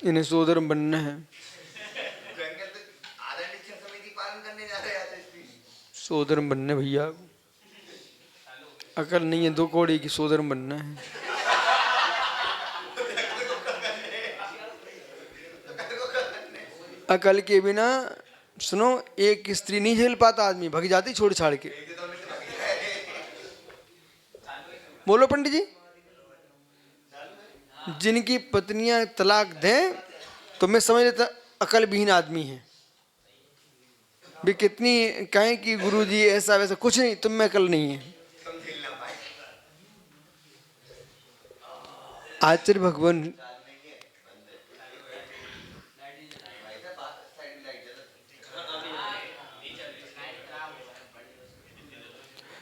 इन्हें सोदर बनना है। सोदर बनना भैया, अकल नहीं है 2 कौड़ी की, सोदर बनना है। अकल के बिना सुनो, एक स्त्री नहीं झेल पाता आदमी, भग जाती छोड़ छाड़ के। बोलो पंडित जी। जिनकी पत्नियां तलाक दें तो मैं समझ लेता अकल विहीन आदमी है। भी कितनी कहें कि गुरुजी ऐसा वैसा, कुछ नहीं, तुम में अकल नहीं है। आचार्य भगवान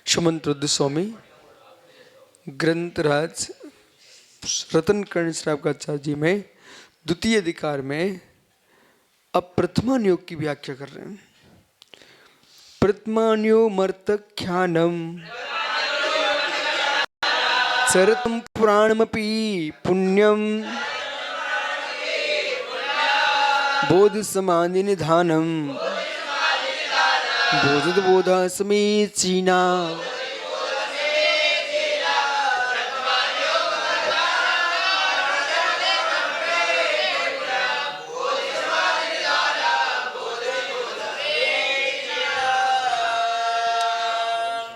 सुमंत्र स्वामी ग्रंथराज रतन कर्ण श्रावकाचार्य जी में द्वितीय अधिकार में अब प्रथमान योग की व्याख्या कर रहे हैं। प्रथमान्यो मर्तख्यानम चरतम पुराणमपि पुण्यम बोध समाधि निधानम बोधत बोधा समीचीना।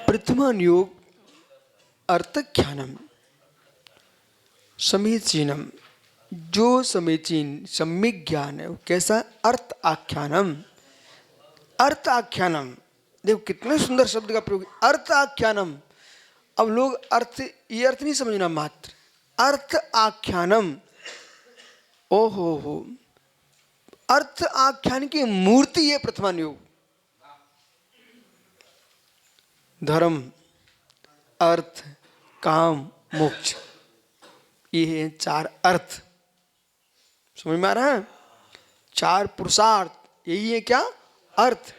प्रथमान योग अर्थख्यानम समीचीनम, जो समीचीन सम्यक ज्ञान है, कैसा? अर्थ आख्यानम। अर्थ आख्यानम, देखो कितने सुंदर शब्द का प्रयोग, अर्थ आख्यानम। अब लोग अर्थ, ये अर्थ नहीं समझना मात्र, अर्थ आख्यानम। ओहो हो, अर्थ आख्यान की मूर्ति है प्रथमान योग। धर्म, अर्थ, काम, मोक्ष, ये हैं 4 अर्थ। समझ में आ रहा है? 4 पुरुषार्थ, यही है क्या? अर्थ।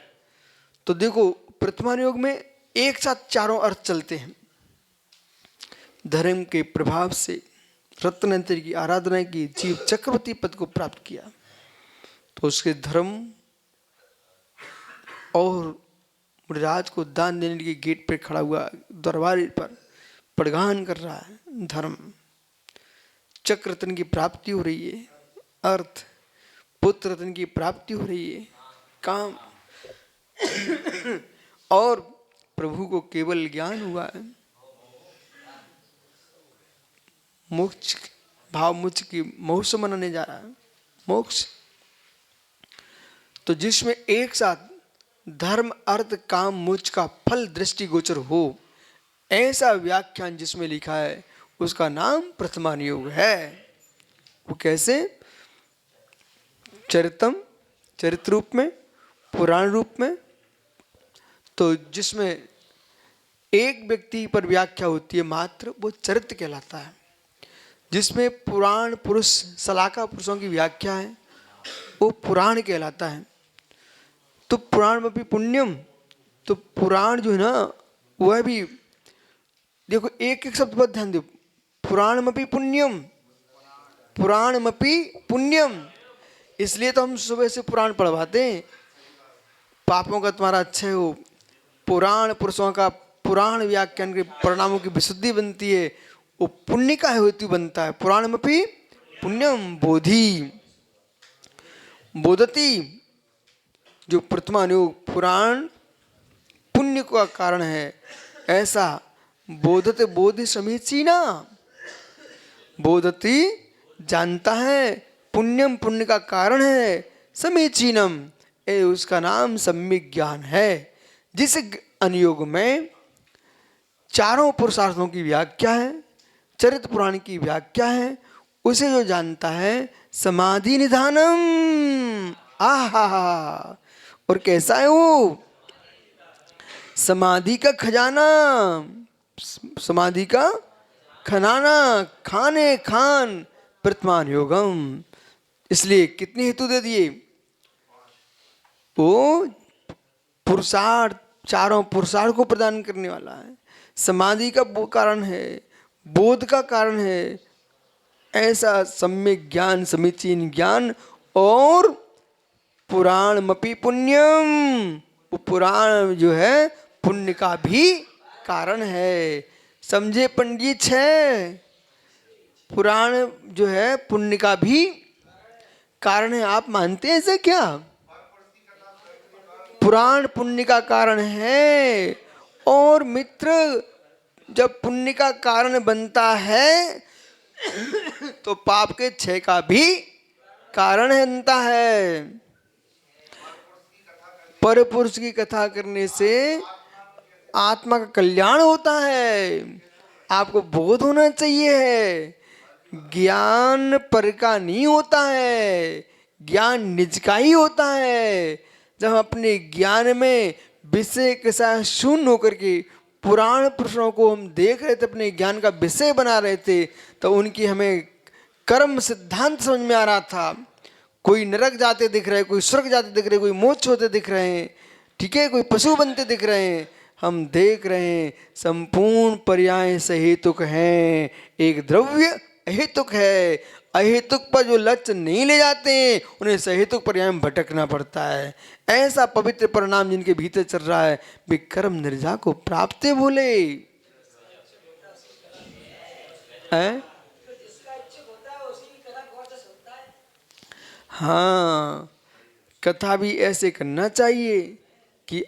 तो देखो प्रथमान योग में एक साथ चारों अर्थ चलते हैं। धर्म के प्रभाव से रत्नंतर की आराधना की, जीव चक्रवर्ती पद को प्राप्त किया, तो उसके धर्म और राज को दान देने के गेट पर खड़ा हुआ, दरबार पर प्रगान कर रहा है। धर्म, चक्र रत्न की प्राप्ति हो रही है। अर्थ, पुत्र रत्न की प्राप्ति हो रही है। काम और प्रभु को केवल ज्ञान हुआ है। मोक्ष, भाव मोक्ष की महोत्सव मनाने जा रहा है। मोक्ष तो जिसमें एक साथ धर्म, अर्थ, काम, मोक्ष का फल दृष्टिगोचर हो, ऐसा व्याख्यान जिसमें लिखा है, उसका नाम प्रथमान योग है। वो कैसे? चरितम, चरित्र रूप में, पुराण रूप में। तो जिसमें एक व्यक्ति पर व्याख्या होती है मात्र, वो चरित्र कहलाता है। जिसमें पुराण पुरुष, सलाका पुरुषों की व्याख्या है, वो पुराण कहलाता है। तो पुराण में भी पुण्यम, तो पुराण जो है ना, वह भी देखो एक एक शब्द पर ध्यान दो। पुराण में भी पुण्यम, पुराण में भी पुण्यम। इसलिए तो हम सुबह से पुराण पढ़वाते हैं, पापों का तुम्हारा अच्छे हो। पुराण पुरुषों का पुराण व्याख्यान के परिणामों की विशुद्धि बनती है, वो पुण्य का हेतु बनता है। पुराण में भी पुण्यम बोधि बोधती, जो प्रथमान योग पुराण पुण्य का कारण है, ऐसा बोधते बोधि समीचीना। बोधती जानता है, पुण्यम पुण्य का कारण है, समीचीनम ए उसका नाम सम्यक ज्ञान है। जिस अनुयोग में चारों पुरुषार्थों की व्याख्या है, चरित्र पुराण की व्याख्या है, उसे जो जानता है, समाधि निधानम। आहा, और कैसा है वो? समाधि का खजाना, समाधि का खनाना, खाने खान प्रथमान योगम। इसलिए कितने हेतु दे दिए? वो पुरुषार्थ, चारों पुरुषार्थ को प्रदान करने वाला है। समाधि का कारण है, बोध का कारण है, ऐसा सम्यक ज्ञान, समीचीन ज्ञान और पुराणमपि पुण्यम, वो पुराण जो है पुण्य का भी कारण है। समझे पंडित है, पुराण जो है पुण्य का भी कारण है। आप मानते हैं ऐसे क्या? पुराण पुण्य का कारण है। और मित्र, जब पुण्य का कारण बनता है तो पाप के क्षय का भी कारण बनता है। पर पुरुष की कथा करने से आत्मा का कल्याण होता है। आपको बोध होना चाहिए है, ज्ञान पर का नहीं होता है, ज्ञान निज का ही होता है। जब हम अपने ज्ञान में विषय के साथ शून्य होकर के पुराण पुरुषों को हम देख रहे थे, अपने ज्ञान का विषय बना रहे थे, तो उनकी हमें कर्म सिद्धांत समझ में आ रहा था। कोई नरक जाते दिख रहे, कोई स्वर्ग जाते दिख रहे, कोई मोक्ष होते दिख रहे हैं, ठीक है, कोई पशु बनते दिख रहे हैं। हम देख रहे हैं संपूर्ण पर्याय सहेतुक हैं, एक द्रव्य अहेतुक है। अहेतुक पर जो लक्ष्य नहीं ले जाते हैं उन्हें सहेतुक पर्याय में भटकना पड़ता है। ऐसा पवित्र परिणाम जिनके भीतर चल रहा है, वे कर्म निर्जा को प्राप्त बोले हैं। हाँ, कथा भी ऐसे करना चाहिए कि